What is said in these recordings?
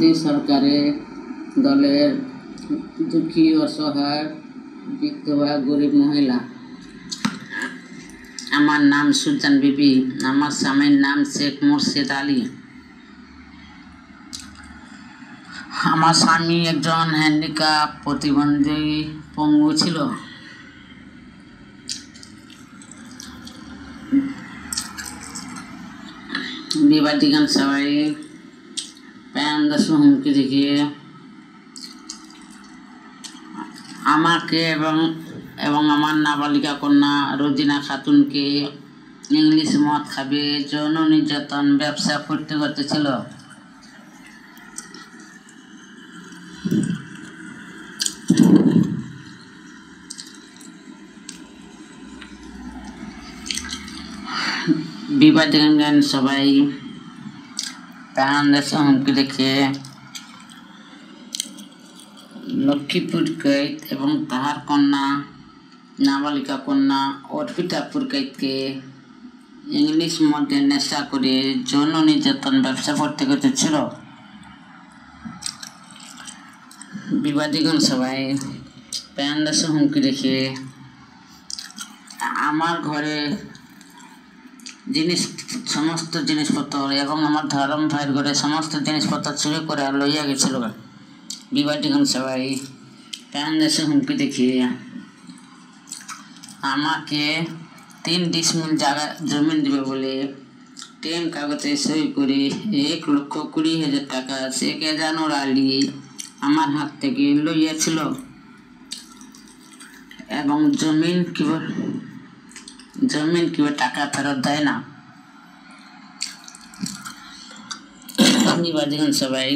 মোদী সরকারের দলের দুঃখী অসহায় বিধবা গরিব মহিলা। আমার নাম সুজান বিবি। আমার স্বামীর নাম শেখ মুর্শিদ আলী। আমার স্বামী একজন হ্যান্ডিক্যাপ প্রতিবন্ধী পঙ্গু ছিল। বিবাদীগণ সবাই প্যান্দাসু হুমকি দেখিয়ে আমাকে এবং আমার নাবালিকা কন্যা রোজিনা খাতুনকে ইংলিশ মদ খাবে, যৌন নির্যাতন, ব্যবসা করতেছিল। বিবাদীগণ সবাই প্যান্দাসু হুমকি দেখে লক্ষ্মীপুর কৈত এবং তাহার কন্যা নাবালিকা কন্যা অর্পিতা পুরকাইতকে ইংলিশ মধ্যে নেশা করে যৌন নির্যাতন ব্যবসা করতেছিল। বিবাদীগণ সবাই প্যান্দাসু হুমকি দেখে আমার ঘরে সমস্ত জিনিসপত্র এবং আমার ধর্ম ভাইয়ের ঘরে সমস্ত জিনিসপত্র চুরি করে লইয়া গেছিল। বিবাদীগণ সবাই প্যান্দাসু হুমকি দেখিয়ে আমাকে 3 ডিসমিল জায়গা জমি দিবে বলে টেম কাগজে সই করে 1,20,000 টাকা শেখ এজানুর আলী আমার হাত থেকে লইয়াছিল এবং জমিন কিভাবে টাকা ফেরত দেয় না। বিবাদীগণ সবাই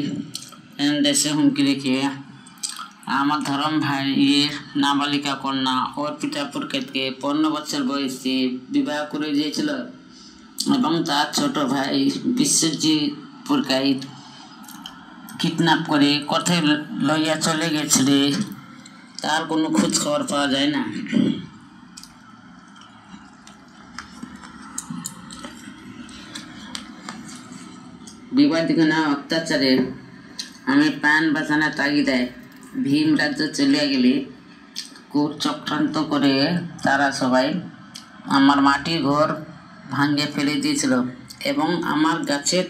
দেশে হুমকি দেখে আমার ধরম ভাইয়ের নাবালিকা কন্যা অর্পিতা পুরকাইতকে 15 বছর বয়সে বিবাহ করে দিয়েছিল এবং তার ছোট ভাই বিশ্বজিৎ পুরকাইত কিডন্যাপ করে কোথায় লইয়া চলে গেছিল, তার কোনো খোঁজ খবর পাওয়া যায় না। বিবাদীগণ অত্যাচারে আমি প্রাণ বাঁচানোর তাগিদায় ভীম রাজ্য চলে গেলে খুব চক্রান্ত করে তারা সবাই আমার মাটির ঘর ভাঙে ফেলে দিয়েছিল এবং আমার গাছের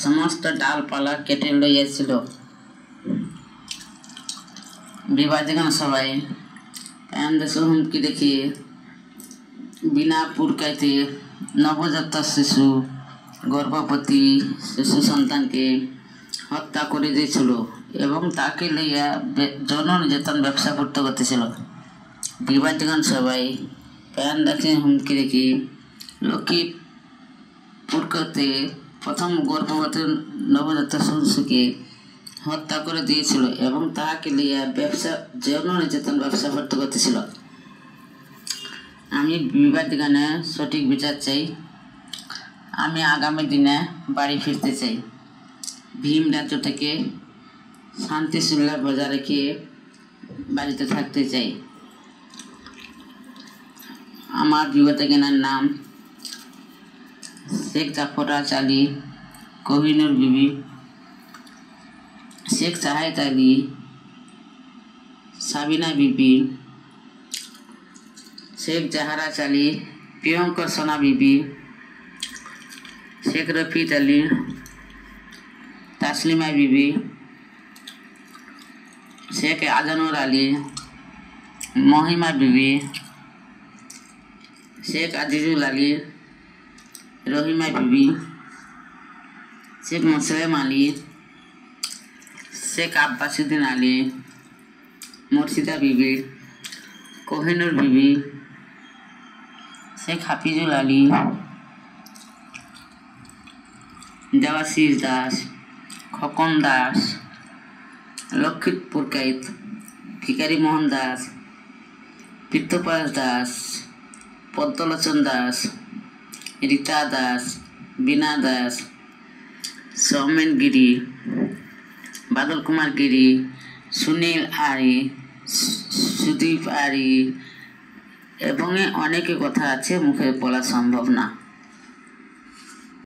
সমস্ত ডালপালা কেটে লইয়াছিল। বিবাদীগণ সবাই প্যান্দাসু হুমকি দেখে বিনা পুরকাইতে নবজাত শিশু গর্ভবতী শিশু সন্তানকে হত্যা করে দিয়েছিল এবং তাকে লইয়া যৌন নির্যাতন ব্যবসা করতেছিল। বিবাদীগণ সবাই প্যান্দাসু হুমকি দেখে লক্ষ্মীপুরকাইতে প্রথম গর্ভবতী নবজাত শিশুকে হত্যা করে দিয়েছিল এবং তাহাকে লইয়া যৌন নির্যাতন ব্যবসা করতেছিল। আমি বিবাদীগণের সঠিক বিচার চাই। আমি আগামী দিনে বাড়ি ফিরতে চাই। ভীম রাজ্য থেকে শান্তি শৃঙ্খলা বজায় রেখে বাড়িতে থাকতে চাই। আমার বিবাদীগণের নাম শেখ জাফর আলী, কোহিনুর বিবি, শেখ সাহেদ আলী, সাবিনা বিবি, শেখ জাহারা আলী, প্রিয়ঙ্কা সোনা বিবি, শেখ রফিক আলী, তাসলিমা বিবি, শেখ আজানুর আলী, মহিমা বিবি, শেখ আজিজুল আলী, রহিমা বিবি, শেখ মুসলিম আলী, শেখ আব্বাসুদ্দিন আলী, মুর্শিদা বিবি, কোহিনুর বিবি, শেখ হাফিজুল আলী, দেবাশিস দাস, খোকন দাস, লক্ষ্মীপুর পুরকাইত, ভিকারি মোহন দাস, পিত্তপাস দাস, পদ্মলোচন দাস, রীতা দাস, বীণা দাস, সৌমেন গিরি, বাদল কুমার গিরি, সুনীল আরি, সুদীপ আরি এবং অনেকে কথা আছে মুখে বলা সম্ভব না।